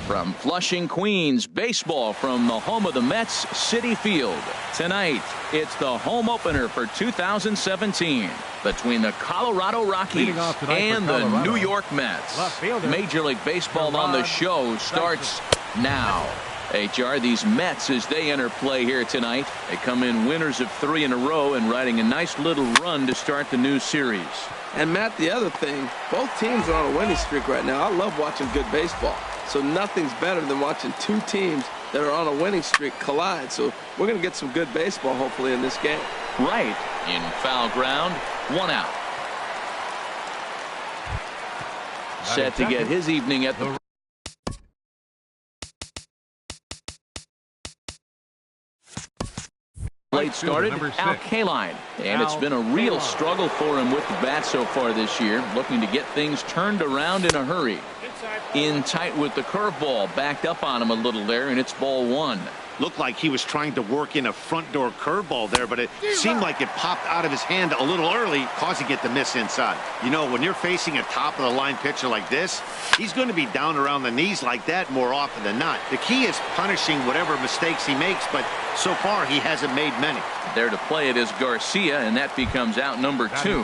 From Flushing, Queens, baseball from the home of the Mets, Citi Field. Tonight, it's the home opener for 2017 between the Colorado Rockies and the New York Mets. Major League Baseball on the show starts now. HR, these Mets, as they enter play here tonight, they come in winners of 3 in a row and riding a nice little run to start the new series. And Matt, the other thing, both teams are on a winning streak right now. I love watching good baseball. So nothing's better than watching two teams that are on a winning streak collide. So we're going to get some good baseball, hopefully, in this game. Right. In foul ground, 1 out. Set to get his evening at the plate started, Al Kaline. And it's been a real struggle for him with the bat so far this year, looking to get things turned around in a hurry. In tight with the curveball, backed up on him a little there, and it's ball 1. Looked like he was trying to work in a front door curveball there, but it seemed like it popped out of his hand a little early, causing it to miss inside. You know, when you're facing a top-of-the-line pitcher like this, he's going to be down around the knees like that more often than not. The key is punishing whatever mistakes he makes, but so far he hasn't made many. There to play it is Garcia, and that becomes out number 2.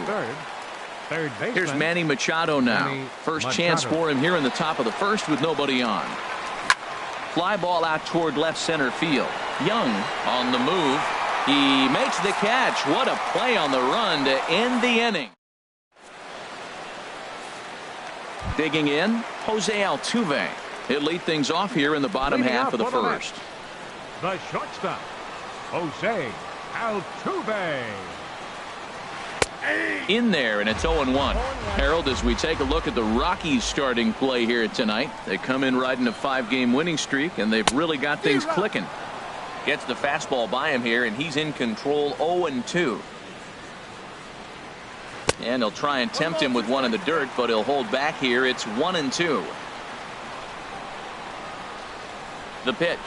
Here's Manny Machado now. First chance for him here in the top of the first with nobody on. Fly ball out toward left center field. Young on the move. He makes the catch. What a play on the run to end the inning. Digging in, Jose Altuve. He'll lead things off here in the bottom half of the first. The shortstop, Jose Altuve. In there, and it's 0-1. Harold, as we take a look at the Rockies starting play here tonight, they come in riding a 5-game winning streak, and they've really got things clicking. Gets the fastball by him here, and he's in control. 0-2. And he'll try and tempt him with one in the dirt, but he'll hold back here. It's 1-2. The pitch.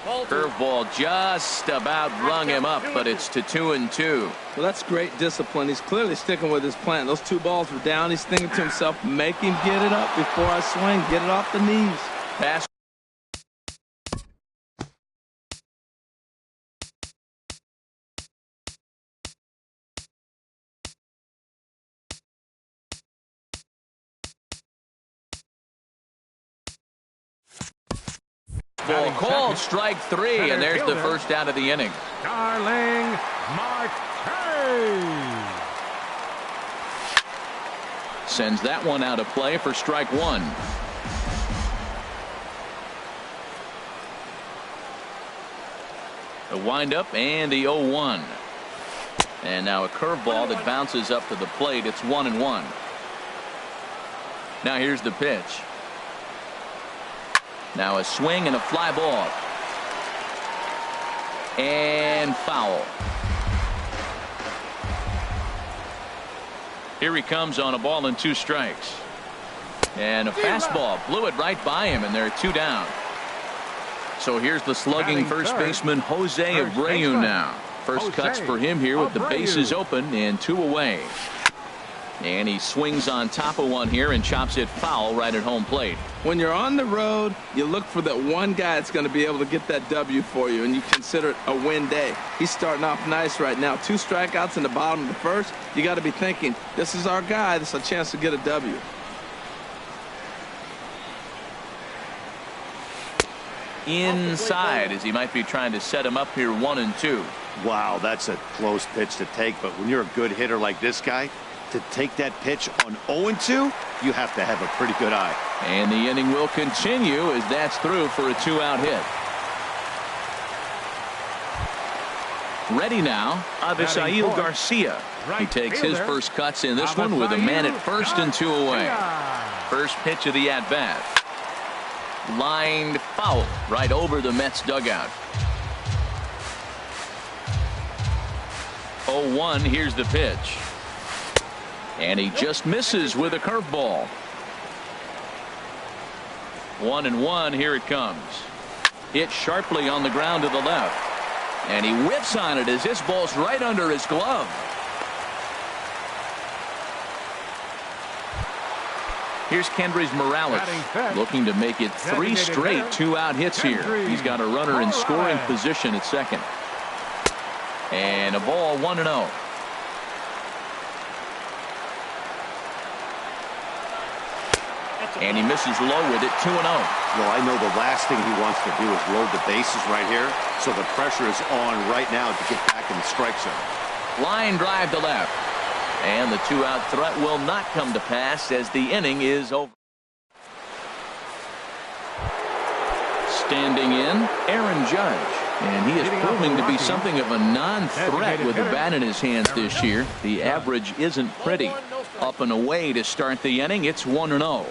Curveball just about rung him up, but it's to 2-2. Well, that's great discipline. He's clearly sticking with his plan. Those 2 balls were down. He's thinking to himself, make him get it up before I swing. Get it off the knees. Pass. Ball called, strike 3, and there's the first out of the inning. Starling Marte sends that one out of play for strike 1. The windup and the 0-1. And now a curveball that bounces up to the plate. It's 1-1. Now here's the pitch. Now a swing and a fly ball. And foul. Here he comes on a ball and 2 strikes. And a fastball blew it right by him, and there are 2 down. So here's the slugging first baseman Jose Abreu now. First cuts for him here with the bases open and 2 away. And he swings on top of one here and chops it foul right at home plate. When you're on the road, you look for that one guy that's going to be able to get that W for you, and you consider it a win day. He's starting off nice right now. 2 strikeouts in the bottom of the first. You got to be thinking, this is our guy. This is a chance to get a W. Inside, as he might be trying to set him up here 1-2. Wow, that's a close pitch to take, but when you're a good hitter like this guy, to take that pitch on 0-2, you have to have a pretty good eye. And the inning will continue as that's through for a 2-out hit. Ready now, Avisail Garcia. He takes his first cuts in this one with a man at first and 2 away. First pitch of the at-bat. Lined foul right over the Mets dugout. 0-1, here's the pitch. And he just misses with a curveball. 1-1, here it comes. Hit sharply on the ground to the left. And he whips on it as this ball's right under his glove. Here's Kendrys Morales looking to make it 3 straight 2-out hits here. He's got a runner in scoring position at second. And a ball 1-0. And he misses low with it, 2-0. Well, I know the last thing he wants to do is load the bases right here. So the pressure is on right now to get back in the strike zone. Line drive to left. And the 2-out threat will not come to pass as the inning is over. Standing in, Aaron Judge. And he is proving to be something of a non-threat with the bat in his hands this year. The average isn't pretty. Up and away to start the inning. It's 1-0.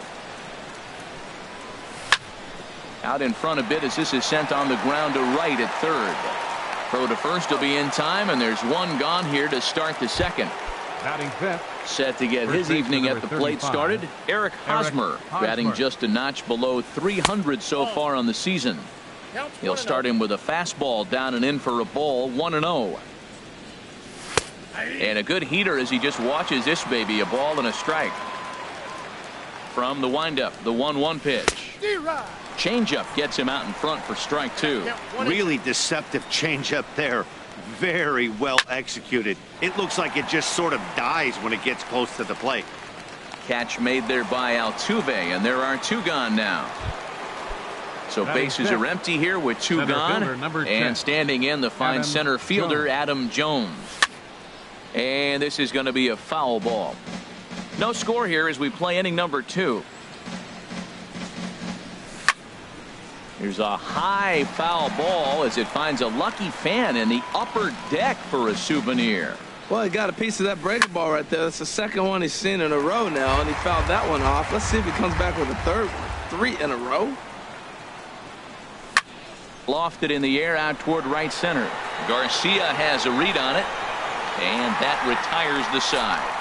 Out in front a bit as this is sent on the ground to right at third. Throw to first will be in time, and there's one gone here to start the second. Set to get his evening at the plate started, Eric Hosmer, batting just a notch below 300 so far on the season. He'll start him with a fastball down and in for a ball, 1-0. And a good heater as he just watches this baby, a ball and a strike. From the windup, the 1-1 pitch. Changeup gets him out in front for strike 2. Really deceptive changeup there. Very well executed. It looks like it just sort of dies when it gets close to the plate. Catch made there by Altuve, and there are 2 gone now. So bases are empty here with 2 gone. And standing in, the fine center fielder, Adam Jones. And this is going to be a foul ball. No score here as we play inning number 2. Here's a high foul ball as it finds a lucky fan in the upper deck for a souvenir. Well, he got a piece of that breaker ball right there. That's the second one he's seen in a row now, and he fouled that one off. Let's see if he comes back with a third one. 3 in a row. Lofted in the air out toward right center. Garcia has a read on it, and that retires the side.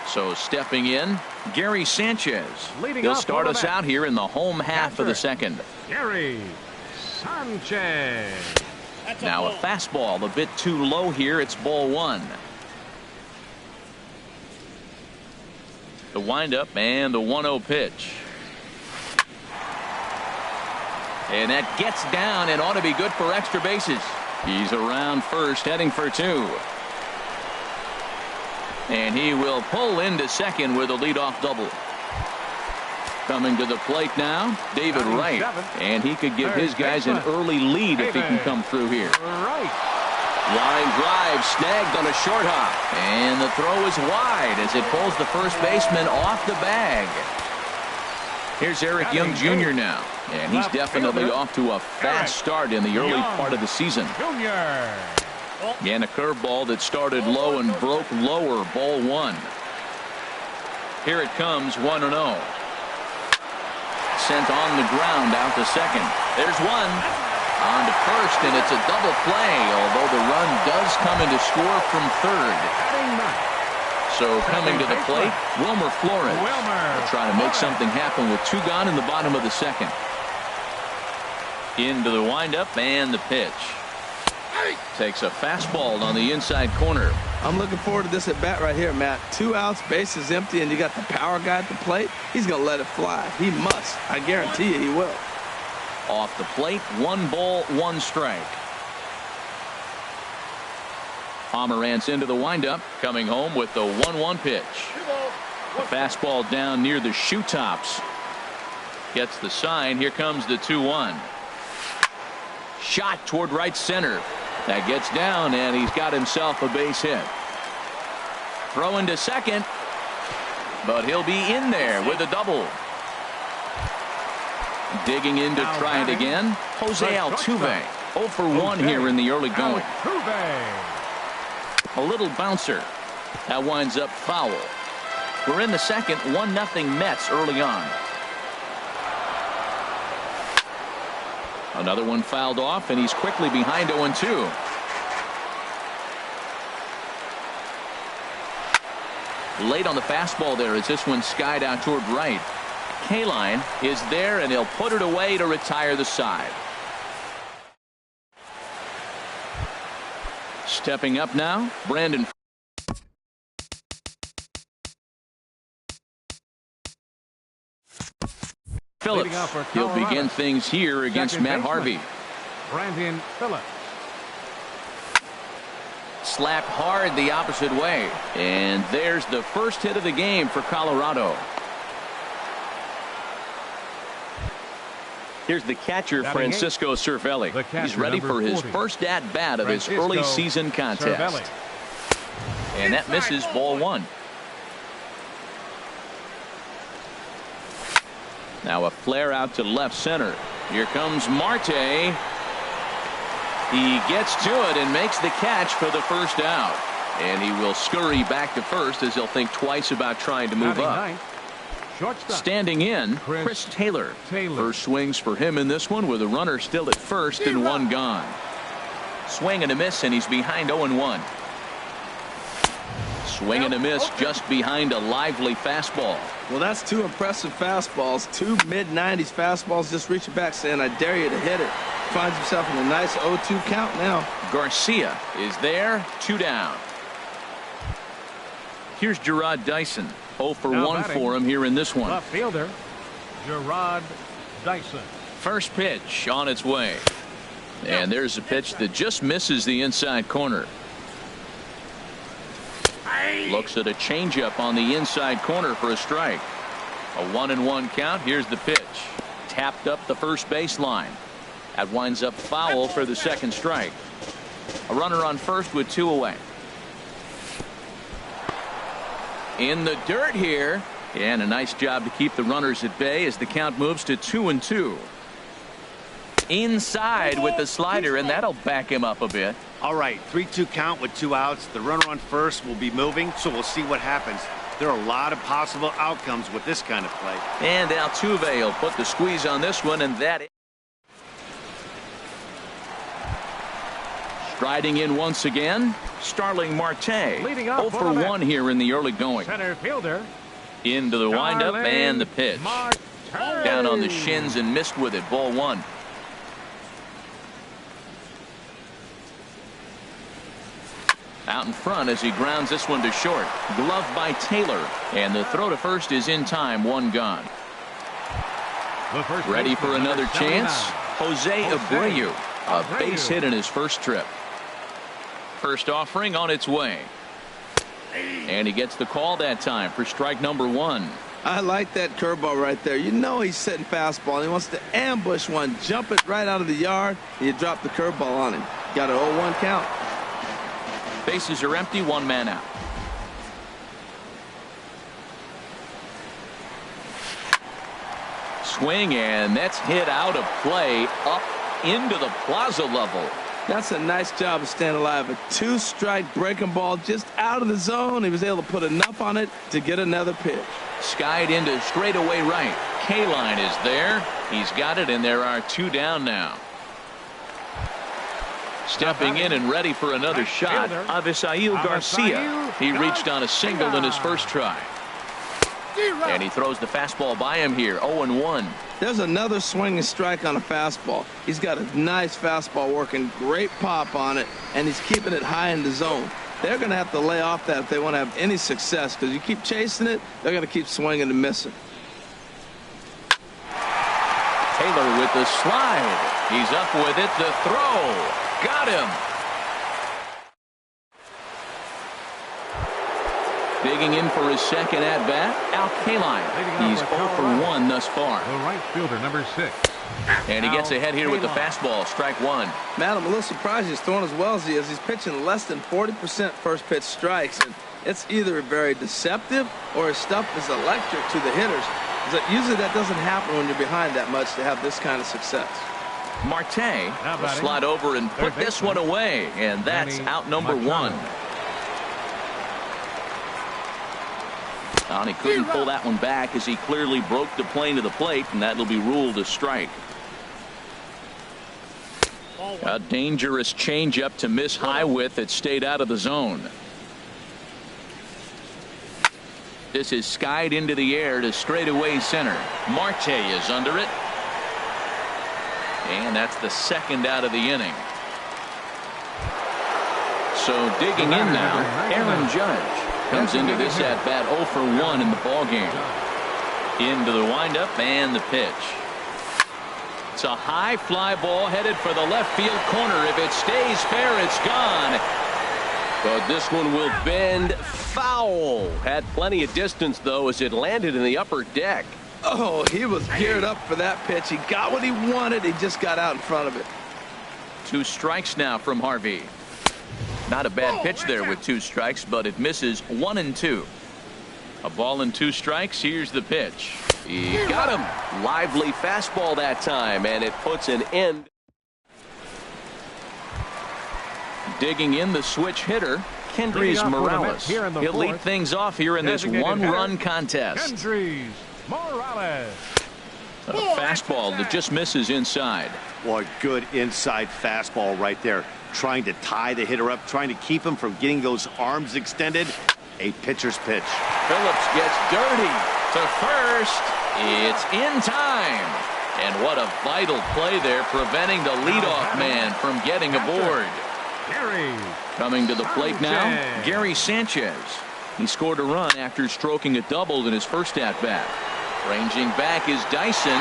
So stepping in, Gary Sanchez. He'll start us out here in the home half of the second. Gary Sanchez. Now a fastball a bit too low here. It's ball 1. The windup and the 1-0 pitch. And that gets down and ought to be good for extra bases. He's around first, heading for 2. And he will pull into second with a leadoff double. Coming to the plate now, David Wright. And he could give his guys an early lead if he can come through here. Line drive snagged on a short hop. And the throw is wide as it pulls the first baseman off the bag. Here's Eric Young Jr. now. And he's definitely off to a fast start in the early part of the season. And a curveball that started low and broke lower, ball 1. Here it comes, 1-0. Sent on the ground out to second. There's one. On to first, and it's a double play, although the run does come in to score from third. So coming to the plate, Wilmer Flores. Will try to make something happen with 2 gone in the bottom of the second. Into the windup and the pitch. Takes a fastball on the inside corner. I'm looking forward to this at bat right here, Matt. 2 outs, bases empty, and you got the power guy at the plate. He's going to let it fly. He must. I guarantee you he will. Off the plate, 1 ball, 1 strike. Pomerantz into the windup, coming home with the 1-1 pitch. A fastball down near the shoe tops. Gets the sign. Here comes the 2-1. Shot toward right center. That gets down, and he's got himself a base hit. Throw into second, but he'll be in there with a double. Digging in to try it again, Jose Altuve. 0 for 1 here in the early going. A little bouncer. That winds up foul. We're in the second, 1-0 Mets early on. Another one fouled off, and he's quickly behind 0-2. Late on the fastball there as this one skied out toward right. Kaline is there, and he'll put it away to retire the side. Stepping up now, Brandon Phillips. He'll begin things here against Matt Harvey. Brandon Phillips. Slapped hard the opposite way. And there's the first hit of the game for Colorado. Here's the catcher, Francisco Cervelli. He's ready for his first at-bat of his early season contest. And that misses, ball one. Now a flare out to left center. Here comes Marte. He gets to it and makes the catch for the first out. And he will scurry back to first as he'll think twice about trying to move up. Standing in, Chris Taylor. First swings for him in this one with a runner still at first and one gone. Swing and a miss, and he's behind 0-1. Swing and a miss just behind a lively fastball. Well, that's two impressive fastballs. Two mid-90s fastballs just reaching back saying, I dare you to hit it. Finds himself in a nice 0-2 count now. Garcia is there, 2 down. Here's Gerard Dyson. 0 for 1 for him here in this one. Left fielder, Gerard Dyson. First pitch on its way. And there's a pitch that just misses the inside corner. Looks at a changeup on the inside corner for a strike. A 1-1 count. Here's the pitch. Tapped up the first baseline. That winds up foul for the second strike. A runner on first with 2 away. In the dirt here. And a nice job to keep the runners at bay as the count moves to 2-2. Inside with the slider, and that'll back him up a bit. All right, 3-2 count with 2 outs. The runner on first will be moving, so we'll see what happens. There are a lot of possible outcomes with this kind of play. And Altuve will put the squeeze on this one, and that. Striding in once again, Starling Marte. 0 for 1 here in the early going. Center fielder. Into the windup and the pitch. Down on the shins and missed with it. Ball 1. Out in front as he grounds this one to short. Glove by Taylor. And the throw to first is in time. 1 gone. Ready for another chance. Jose Abreu. A base hit in his first trip. First offering on its way. And he gets the call that time for strike number 1. I like that curveball right there. You know he's setting fastball. He wants to ambush one, jump it right out of the yard, and you drop the curveball on him. Got an 0-1 count. Bases are empty, 1 man out. Swing, and that's hit out of play up into the plaza level. That's a nice job of staying alive. A 2-strike breaking ball just out of the zone. He was able to put enough on it to get another pitch. Skied into straightaway right. K-line is there. He's got it, and there are 2 down now. Stepping in and ready for another shot, Avisail Garcia. He reached on a single in his first try. And he throws the fastball by him here. 0-1. There's another swinging strike on a fastball. He's got a nice fastball working, great pop on it, and he's keeping it high in the zone. They're going to have to lay off that if they want to have any success, because you keep chasing it, they're going to keep swinging and missing. Taylor with the slide. He's up with it. The throw. Got him. Digging in for his second at-bat, Al Kaline. He's 0 for 1 thus far. The right fielder, number 6. And he gets ahead here with the fastball. Strike 1. Matt, I'm a little surprised he's throwing as well as he is. He's pitching less than 40% first pitch strikes, and it's either very deceptive or his stuff is electric to the hitters. Usually that doesn't happen when you're behind that much to have this kind of success. Marte will slide over and put this one away, and that's out number 1. And he couldn't pull that one back as he clearly broke the plane to the plate, and that'll be ruled a strike. A dangerous changeup to miss high with that stayed out of the zone. This is skied into the air to straightaway center. Marte is under it. And that's the second out of the inning. So digging in now, Aaron Judge comes into this at-bat 0 for 1 in the ballgame. Into the windup and the pitch. It's a high fly ball headed for the left field corner. If it stays fair, it's gone. But this one will bend foul. Had plenty of distance, though, as it landed in the upper deck. Oh, he was geared up for that pitch. He got what he wanted. He just got out in front of it. 2 strikes now from Harvey. Not a bad pitch there with 2 strikes, but it misses 1 and 2. A ball and 2 strikes. Here's the pitch. He got him. Lively fastball that time, and it puts an end. Digging in the switch hitter, Kendrys Morales. He'll lead things off here in this 1-run contest. Kendrys Morales. A fastball that just misses inside. Boy, good inside fastball right there. Trying to tie the hitter up, trying to keep him from getting those arms extended. A pitcher's pitch. Phillips gets dirty to first. It's in time. And what a vital play there, preventing the leadoff man from getting aboard. Coming to the plate now, Gary Sanchez. He scored a run after stroking a double in his first at-bat. Ranging back is Dyson.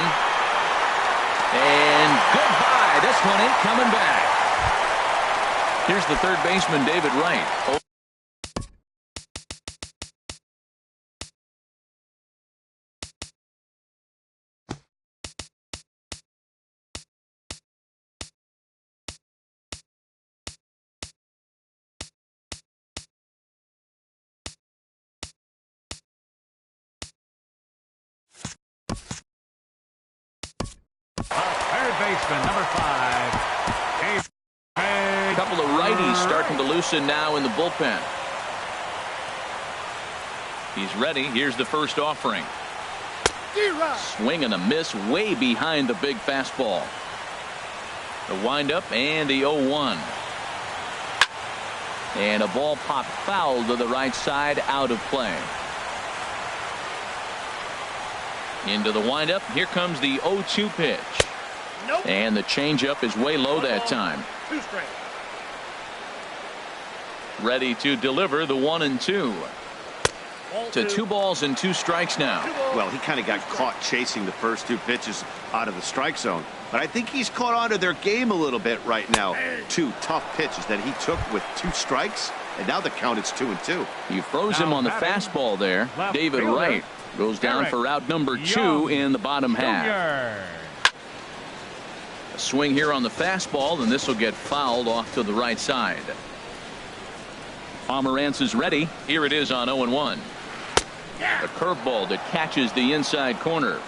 And goodbye. This one ain't coming back. Here's the third baseman, David Wright. Third baseman, number 5. A couple of righties starting to loosen now in the bullpen. He's ready. Here's the first offering. Swing and a miss way behind the big fastball. The windup and the 0-1. And a ball popped foul to the right side, out of play. Into the windup. Here comes the 0-2 pitch. Nope. And the changeup is way low that time. 2 strikes. Ready to deliver the 1 and 2. To 2 balls and 2 strikes now. Well, he kind of got caught chasing the first 2 pitches out of the strike zone. But I think he's caught on to their game a little bit right now. 2 tough pitches that he took with 2 strikes. And now the count is 2 and 2. You froze him on the fastball there. David Wright goes down for out number 2 in the bottom half. A swing here on the fastball, and this will get fouled off to the right side. Pomerantz is ready. Here it is on 0-1. A curveball that catches the inside corner.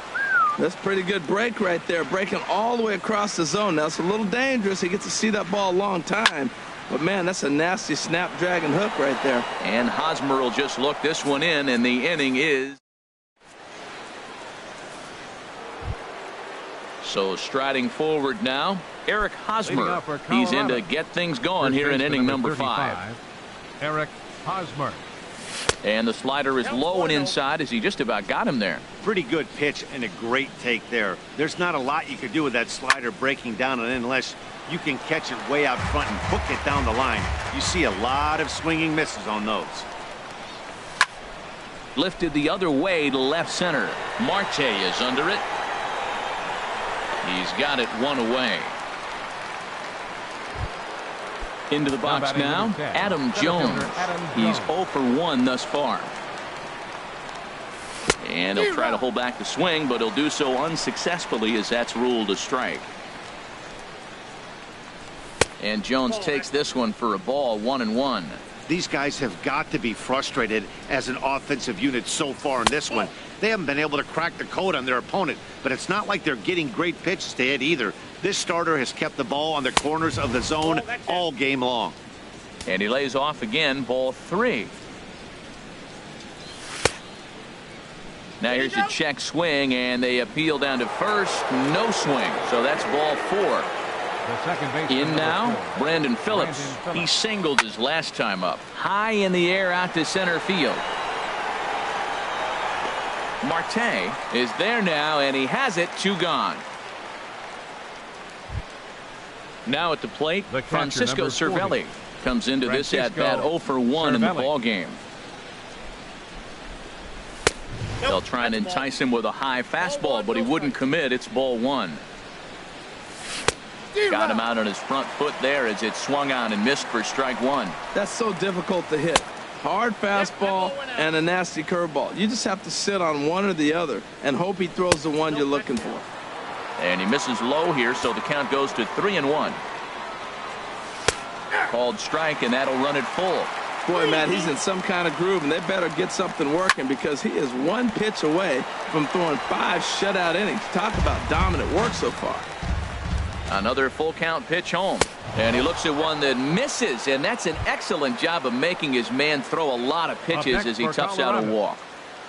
That's a pretty good break right there, breaking all the way across the zone. Now it's a little dangerous. He gets to see that ball a long time, but man, that's a nasty snapdragon hook right there. And Hosmer will just look this one in, and the inning is. So striding forward now, Eric Hosmer. He's in to get things going here in inning number 5. Eric Hosmer. And the slider is low and inside as he just about got him there. Pretty good pitch and a great take there. There's not a lot you could do with that slider breaking down and in unless you can catch it way out front and hook it down the line. You see a lot of swinging misses on those. Lifted the other way to left center. Marte is under it. He's got it 1 away. Into the box now, Adam Jones. He's 0 for 1 thus far. And he'll try to hold back the swing, but he'll do so unsuccessfully as that's ruled a strike. And Jones takes this one for a ball, 1-1. These guys have got to be frustrated as an offensive unit so far in this one. They haven't been able to crack the code on their opponent, but it's not like they're getting great pitches to hit either. This starter has kept the ball on the corners of the zone all game long. And he lays off again, ball 3. Now here's a check swing, and they appeal down to first. No swing, so that's ball 4. In now, Brandon Phillips. He singled his last time up. High in the air out to center field. Marte is there now, and he has it. 2 gone. Now at the plate, Francisco Cervelli comes into this at bat 0 for 1 in the ball game. They'll try and entice him with a high fastball, but he wouldn't commit. It's ball one. Got him out on his front foot there as it swung on and missed for strike one. That's so difficult to hit. Hard fastball and a nasty curveball. You just have to sit on one or the other and hope he throws the one you're looking for. And he misses low here, so the count goes to 3-1. Called strike, and that'll run it full. Boy, Matt, he's in some kind of groove, and they better get something working because he is one pitch away from throwing 5 shutout innings. Talk about dominant work so far. Another full count pitch home. And he looks at one that misses, and that's an excellent job of making his man throw a lot of pitches as he toughs out a walk.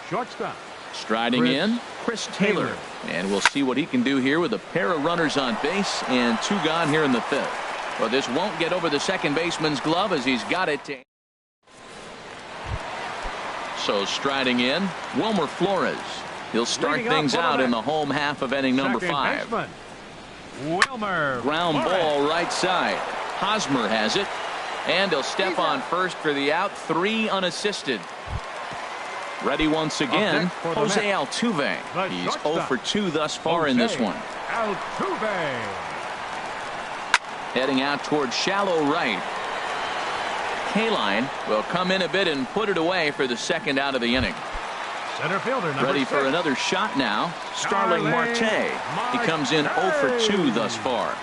Shortstop. Striding in, Chris Taylor. And we'll see what he can do here with a pair of runners on base and 2 gone here in the 5th. Well, this won't get over the second baseman's glove as he's got it. So striding in, Wilmer Flores. He'll start things out in the home half of inning number 5. Baseman, Wilmer Ground Flores. ball right side. Hosmer has it. And he'll step on first for the out. 3 unassisted. Ready once again, Jose Altuve. He's 0 for 2 thus far in this one. Altuve. Heading out towards shallow right. Kaline will come in a bit and put it away for the second out of the inning. Center fielder number Ready 6. for another shot now. Starling Marte. He comes in 0 for 2 thus far.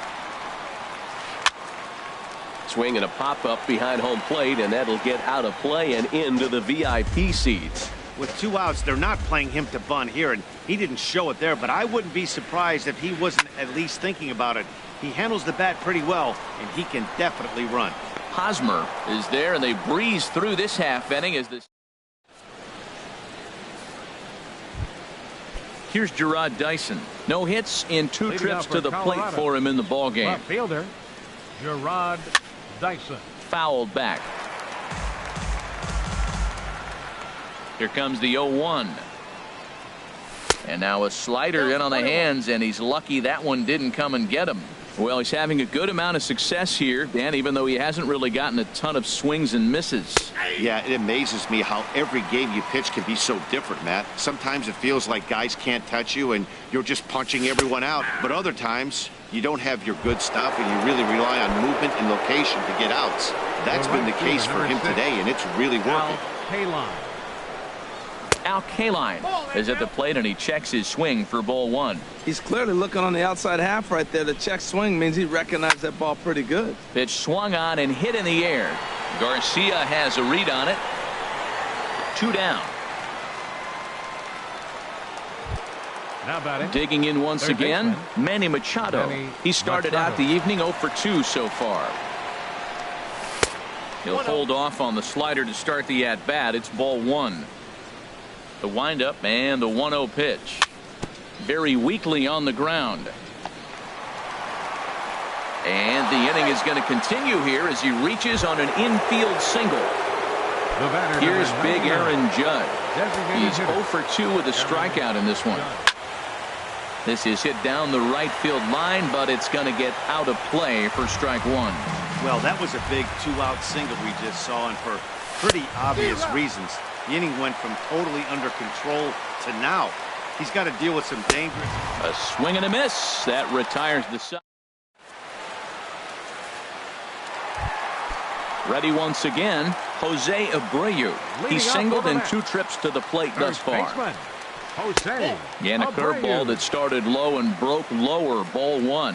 Swing and a pop-up behind home plate, and that'll get out of play and into the VIP seats. With 2 outs, they're not playing him to bunt here, and he didn't show it there, but I wouldn't be surprised if he wasn't at least thinking about it. He handles the bat pretty well, and he can definitely run. Hosmer is there, and they breeze through this half inning as this. Here's Gerard Dyson. No hits in 2 Leading trips off to for the plate Colorado. for him in the ball game. Left fielder Gerard Dyson. Fouled back. Here comes the 0-1. And now a slider in on the hands, and he's lucky that one didn't come and get him. Well, he's having a good amount of success here, Dan, even though he hasn't really gotten a ton of swings and misses. Yeah, it amazes me how every game you pitch can be so different, Matt. Sometimes it feels like guys can't touch you and you're just punching everyone out. But other times, you don't have your good stuff and you really rely on movement and location to get outs. That's been the case for him today, and it's really working. Kaline. Al Kaline is at the plate, and he checks his swing for ball 1. He's clearly looking on the outside half right there. The check swing means he recognized that ball pretty good. Pitch swung on and hit in the air. Garcia has a read on it. 2 down. Now batting. Digging in once Third again, baseman. Manny Machado. Manny He started Machado. out the evening 0 for 2 so far. He'll hold off on the slider to start the at-bat. It's ball 1. The windup and the 1-0 pitch. Very weakly on the ground. And the inning is going to continue here as he reaches on an infield single. The batter, Here's number big 99. Aaron Judge. Designated He's hitter. 0 for 2 with a strikeout in this one. This is hit down the right field line, but it's going to get out of play for strike 1. Well, that was a big 2-out single we just saw, and for pretty obvious reasons. The inning went from totally under control to now. He's got to deal with some dangerous. A swing and a miss. That retires the side. Ready once again, Jose Abreu. He singled in 2 trips to the plate thus far. Baseman, Jose And a Abreu. curveball that started low and broke lower, ball 1.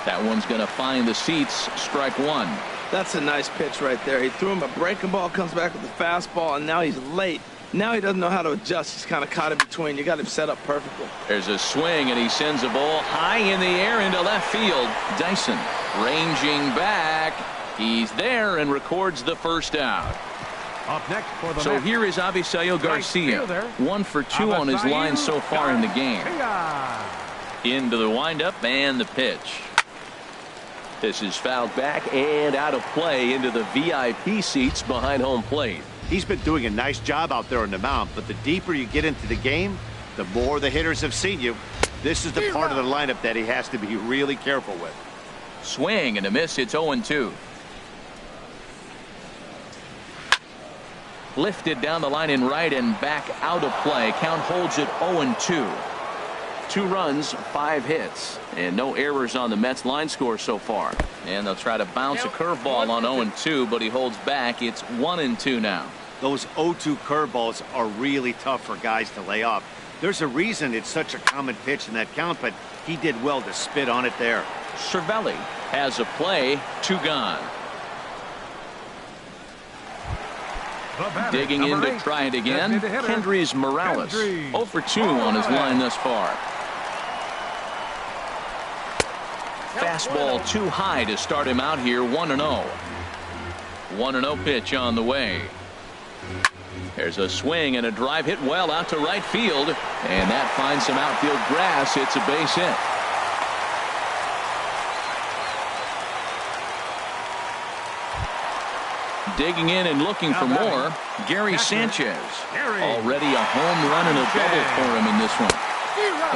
That one's going to find the seats, strike 1. That's a nice pitch right there. He threw him a breaking ball, comes back with the fastball, and now he's late. Now he doesn't know how to adjust. He's kind of caught in between. You got him set up perfectly. There's a swing, and he sends a ball high in the air into left field. Dyson ranging back. He's there and records the first out. Up next for the So Mets. here is Avisaíl Garcia. fielder, 1 for 2 on his line so far in the game. Garcia. Into the windup and the pitch. This is fouled back and out of play into the VIP seats behind home plate. He's been doing a nice job out there on the mound, but the deeper you get into the game, the more the hitters have seen you. This is the part of the lineup that he has to be really careful with. Swing and a miss. It's 0-2. Lifted down the line in right and back out of play. Count holds it 0-2. 2 runs, 5 hits, and no errors on the Mets line score so far. And they'll try to bounce a curveball on 0-2, but he holds back. It's 1-2 now. Those 0-2 curveballs are really tough for guys to lay off. There's a reason it's such a common pitch in that count, but he did well to spit on it there. Cervelli has a play, 2 gone. Digging in to try it again, Kendrys Morales. 0 for 2 on his line thus far. Fastball too high to start him out here, 1-0. 1-0 pitch on the way. There's a swing and a drive hit well out to right field, and that finds some outfield grass. It's a base hit. Digging in and looking for more, Gary Sanchez. Already a home run and a double for him in this one.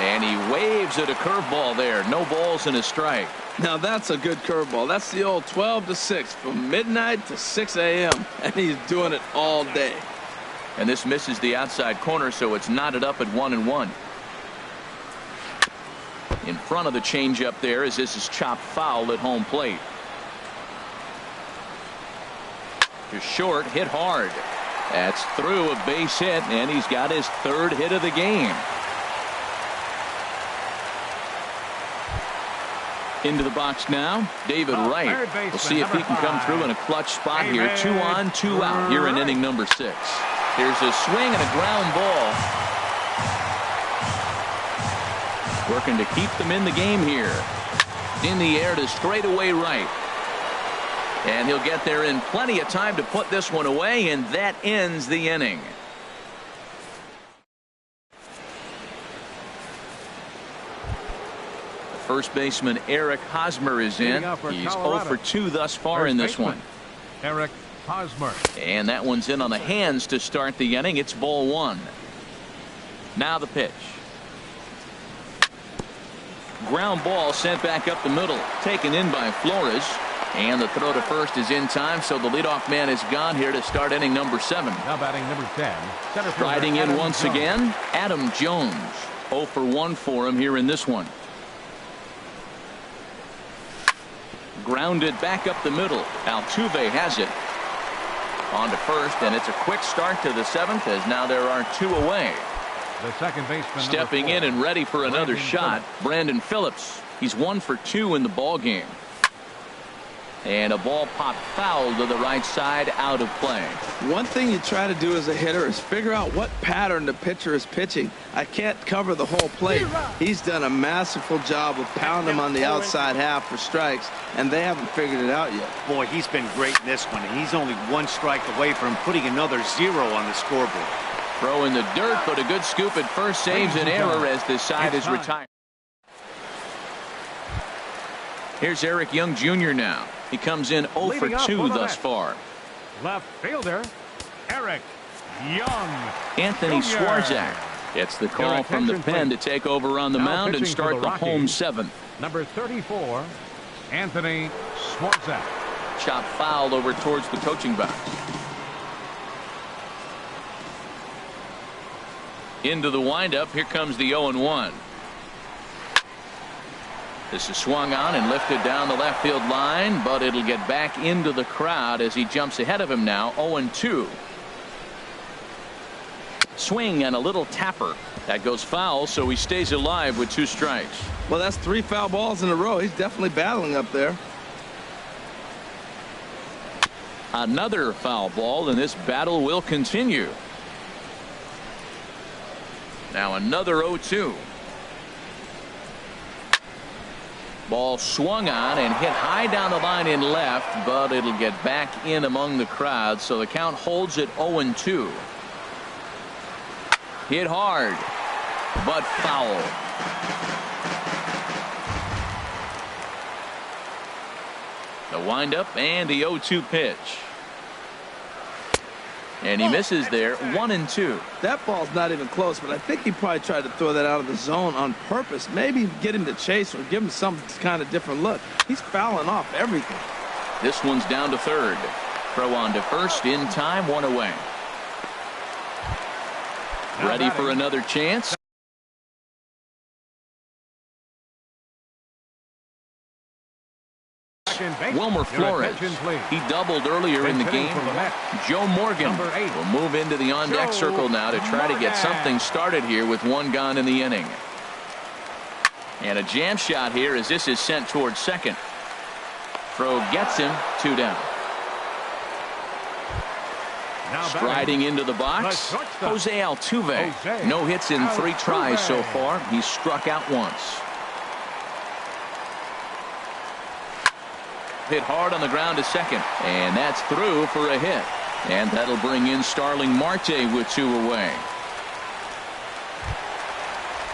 And he waves at a curveball there. No balls and a strike. Now that's a good curveball. That's the old 12-6 from midnight to 6 a.m. and he's doing it all day. And this misses the outside corner, so it's knotted up at 1-1. In front of the changeup there as this is chopped foul at home plate. To short, hit hard. That's through, a base hit, and he's got his 3rd hit of the game. Into the box now, David Wright. We'll see if he can come through in a clutch spot here. 2 on, 2 out here in inning number 6. Here's a swing and a ground ball. Working to keep them in the game here. In the air to straightaway right. And he'll get there in plenty of time to put this one away, and that ends the inning. First baseman Eric Hosmer is in. He's 0 for 2 thus far in this one. Eric Hosmer. And that one's in on the hands to start the inning. It's ball 1. Now the pitch. Ground ball sent back up the middle. Taken in by Flores. And the throw to first is in time, so the leadoff man is gone here to start inning number 7. Now batting number 10. Riding in once again, Adam Jones. 0 for 1 for him here in this one. Grounded back up the middle. Altuve has it. On to first, and it's a quick start to the 7th as now there are 2 away. The second baseman stepping in and ready for another shot, Brandon Phillips. He's 1 for 2 in the ball game. And a ball popped foul to the right side, out of play. One thing you try to do as a hitter is figure out what pattern the pitcher is pitching. I can't cover the whole plate. He's done a masterful job of pounding him on the outside half for strikes, and they haven't figured it out yet. Boy, he's been great in this one, and he's only 1 strike away from putting another 0 on the scoreboard. Throw in the dirt, but a good scoop at first saves an error as this side is retired. Here's Eric Young Jr. now. He comes in 0 for 2 thus far. Left fielder, Eric Young. Anthony Swarzak gets the call from the pen to take over on the mound and start the home 7th. Number 34, Anthony Swarzak. Chop foul over towards the coaching box. Into the windup. Here comes the 0-1. This is swung on and lifted down the left field line, but it'll get back into the crowd as he jumps ahead of him now. 0-2. Swing and a little tapper. That goes foul, so he stays alive with 2 strikes. Well, that's 3 foul balls in a row. He's definitely battling up there. Another foul ball, and this battle will continue. Now another 0-2. Ball swung on and hit high down the line in left, but it'll get back in among the crowd, so the count holds at 0-2. Hit hard, but foul. The windup and the 0-2 pitch. And he misses there. 1-2. That ball's not even close, but I think he probably tried to throw that out of the zone on purpose. Maybe get him to chase or give him some kind of different look. He's fouling off everything. This one's down to third. Throw on to first in time, 1 away. Ready for another chance. Wilmer Flores. He doubled earlier in the game. Joe Morgan will move into the on-deck circle now to try to get something started here with one gone in the inning. And a jam shot here as this is sent towards second. Throw gets him, 2 down. Striding into the box, Jose Altuve. No hits in 3 tries so far. He's struck out once. Hit hard on the ground to second, and that's through for a hit. And that'll bring in Starling Marte with 2 away.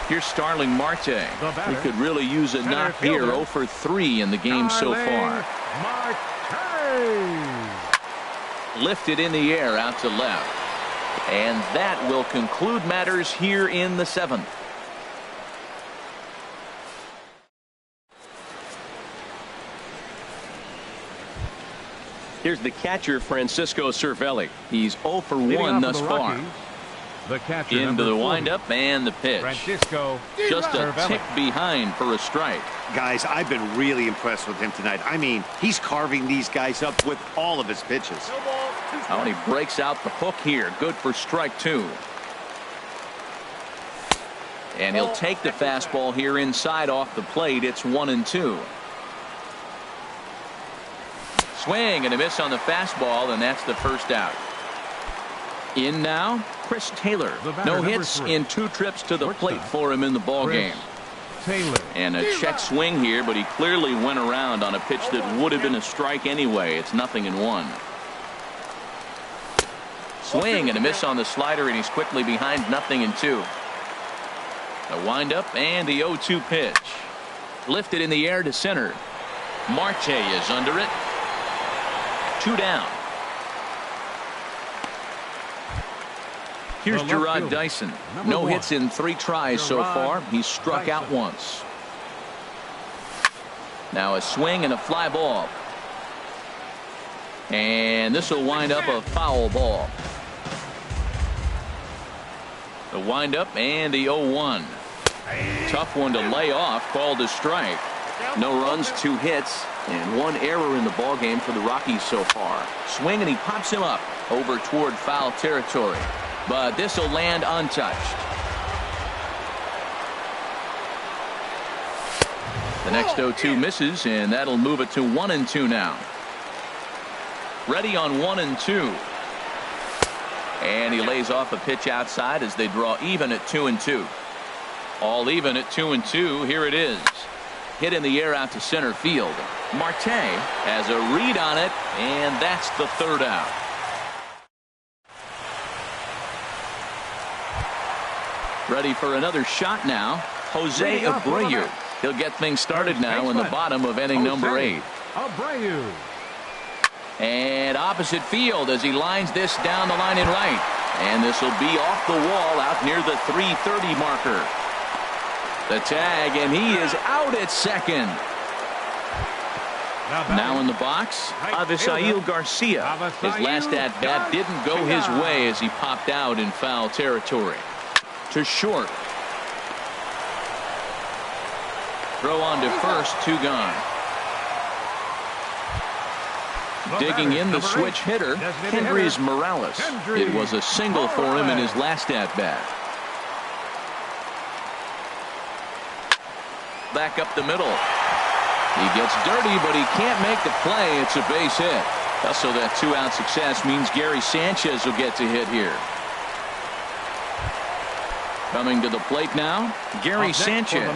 Here's Starling Marte. He could really use a knock here. 0 for 3 in the game so far. Lifted in the air out to left. And that will conclude matters here in the 7th. Here's the catcher, Francisco Cervelli. He's 0 for 1 thus far. The catcher, into the windup and the pitch. Francisco just a tick behind for a strike. Guys, I've been really impressed with him tonight. I mean, he's carving these guys up with all of his pitches. Oh, and he breaks out the hook here. Good for strike 2. And he'll take the fastball here inside off the plate. It's 1-2. Swing and a miss on the fastball, and that's the first out. In now, Chris Taylor. No hits in 2 trips to the plate for him in the ball game. And a check swing here, but he clearly went around on a pitch that would have been a strike anyway. It's 0-1. Swing and a miss on the slider, and he's quickly behind 0-2. A windup and the 0-2 pitch. Lifted in the air to center. Marte is under it. 2 down. Here's Gerard Dyson. No hits in 3 tries so far. He's struck out once. Now a swing and a fly ball. And this will wind up a foul ball. The windup and the 0-1. Tough one to lay off, called a strike. No runs, 2 hits, and 1 error in the ball game for the Rockies so far. Swing and he pops him up over toward foul territory. But this will land untouched. The next 0-2 misses, and that'll move it to 1-2 now. Ready on 1-2. And he lays off a pitch outside as they draw even at 2-2. All even at 2-2. Here it is. Hit in the air out to center field. Marte has a read on it, and that's the 3rd out. Ready for another shot now. Jose Abreu. He'll get things started now in the bottom of inning number 8. Abreu. And opposite field as he lines this down the line in right. And this will be off the wall out near the 330 marker. The tag, and he is out at second. Now in the box, Avisail Garcia. His last at-bat didn't go his way as he popped out in foul territory. To short. Throw on to first, 2 gone. Digging in the switch hitter, Kendrys Morales. It was a single for him in his last at-bat. Back up the middle. He gets dirty, but he can't make the play. It's a base hit. Also, that 2-out success means Gary Sanchez will get to hit here. Coming to the plate now, Gary Sanchez.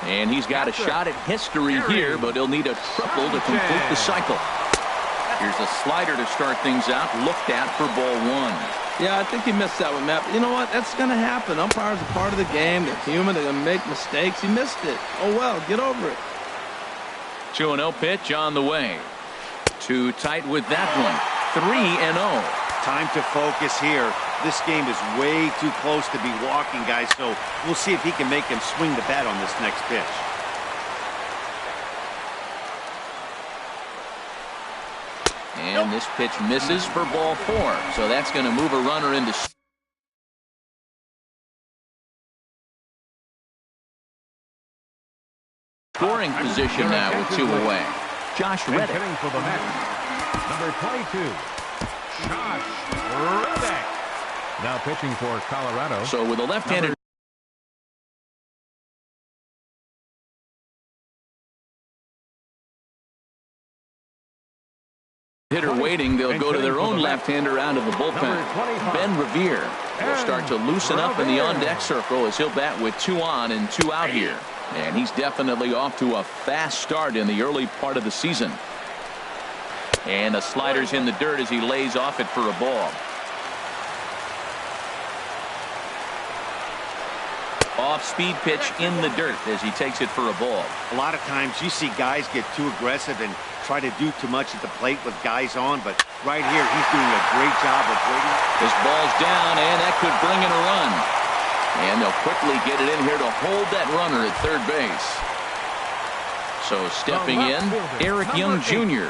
And he's got a shot at history here, but he'll need a triple to complete the cycle. Here's a slider to start things out, looked at for ball 1. Yeah, I think he missed that one, Matt. But you know what? That's going to happen. Umpires are part of the game. They're human. They're going to make mistakes. He missed it. Oh, well, get over it. 2-0 pitch on the way. Too tight with that one. 3-0. Time to focus here. This game is way too close to be walking, guys, so we'll see if he can make him swing the bat on this next pitch. And this pitch misses for ball 4, so that's going to move a runner into scoring position now with 2 away. Josh And Reddick. hitting for the Mets, number 22, Josh Reddick. Now pitching for Colorado. So with a left-handed hitter waiting, they'll go to their own left-hander out of the bullpen. Ben Revere will start to loosen up in the on-deck circle as he'll bat with 2 on and 2 out here. And he's definitely off to a fast start in the early part of the season. And the slider's in the dirt as he lays off it for a ball. Off-speed pitch in the dirt as he takes it for a ball. A lot of times you see guys get too aggressive and try to do too much at the plate with guys on, but right here he's doing a great job of waiting. This ball's down, and that could bring in a run. And they'll quickly get it in here to hold that runner at third base. So stepping in, Eric Young Jr.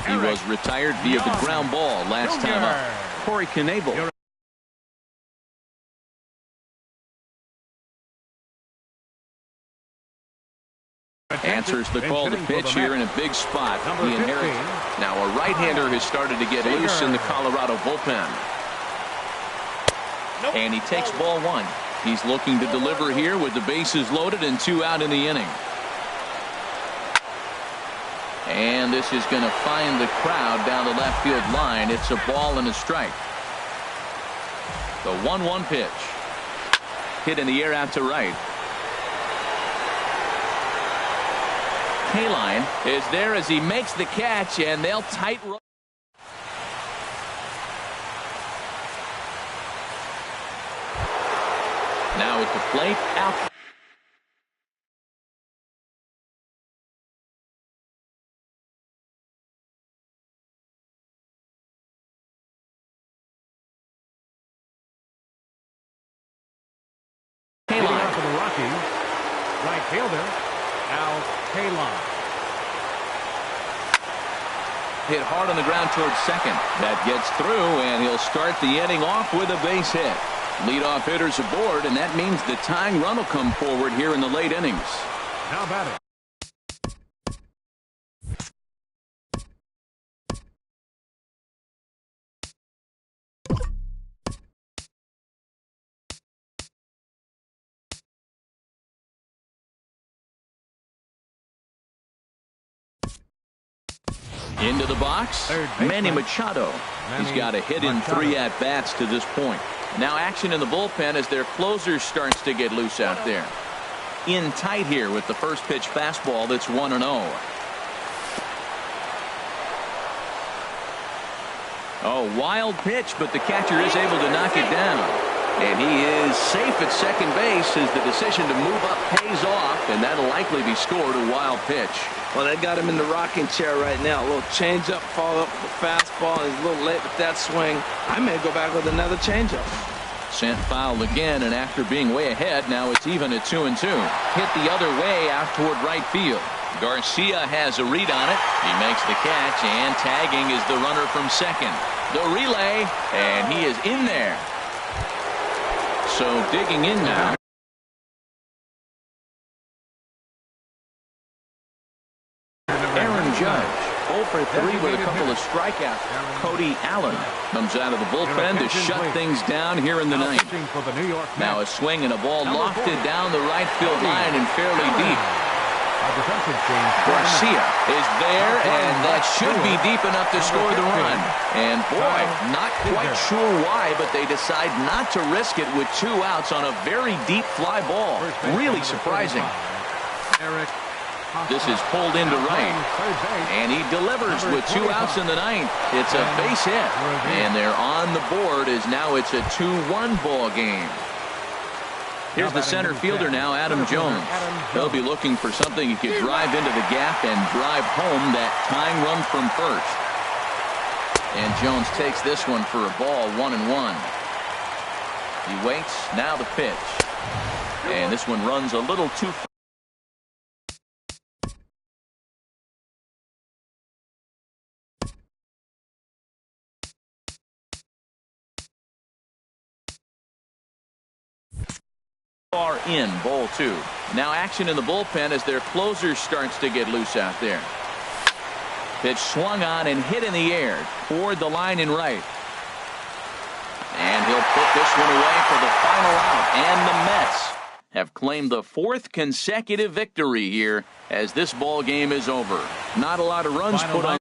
He was retired via the ground ball last time up. Corey Knebel. Answers the call to pitch here in a big spot. He inherits. Now a right-hander has started to get loose in the Colorado bullpen. And he takes ball 1. He's looking to deliver here with the bases loaded and 2 out in the inning. And this is going to find the crowd down the left field line. It's a ball and a strike. The 1-1 pitch. Hit in the air out to right. Kaline is there as he makes the catch, and they'll tight roll. Now at the plate, out. Kaline for the Rockies, right fielder, Al Kaline. Hit hard on the ground towards second. That gets through, and he'll start the inning off with a base hit. Leadoff hitters aboard, and that means the tying run will come forward here in the late innings. Now batting. Into the box, Manny Machado. He's got a hit in 3 at-bats to this point. Now action in the bullpen as their closer starts to get loose out there. In tight here with the first pitch fastball that's 1-0. Oh, wild pitch, but the catcher is able to knock it down. And he is safe at second base as the decision to move up pays off, and that'll likely be scored a wild pitch. Well, they got him in the rocking chair right now. A little changeup, follow up with the fastball, and he's a little late with that swing. I may go back with another changeup. Sent foul again, and after being way ahead, now it's even at 2-2. Hit the other way out toward right field. Garcia has a read on it. He makes the catch, and tagging is the runner from second. The relay, and he is in there. So digging in now. Aaron Judge, 0 for 3 with a couple of strikeouts. Cody Allen comes out of the bullpen to shut things down here in the ninth. Now a swing and a ball lofted down the right field line and fairly deep. Garcia is there, and that should be deep enough to score the run. And boy, not quite sure why, but they decide not to risk it with 2 outs on a very deep fly ball. Really surprising. This is pulled into right, and he delivers with 2 outs in the ninth. It's a base hit, and they're on the board as now it's a 2-1 ball game. Here's the center fielder now, Adam Jones. He'll be looking for something he could drive into the gap and drive home that tying run from first. And Jones takes this one for a ball, 1-1. He waits, now the pitch. And this one runs a little too far. Are in ball 2. Now action in the bullpen as their closer starts to get loose out there. Pitch swung on and hit in the air toward the line in right. And he'll put this one away for the final out. And the Mets have claimed the 4th consecutive victory here as this ball game is over. Not a lot of runs put on.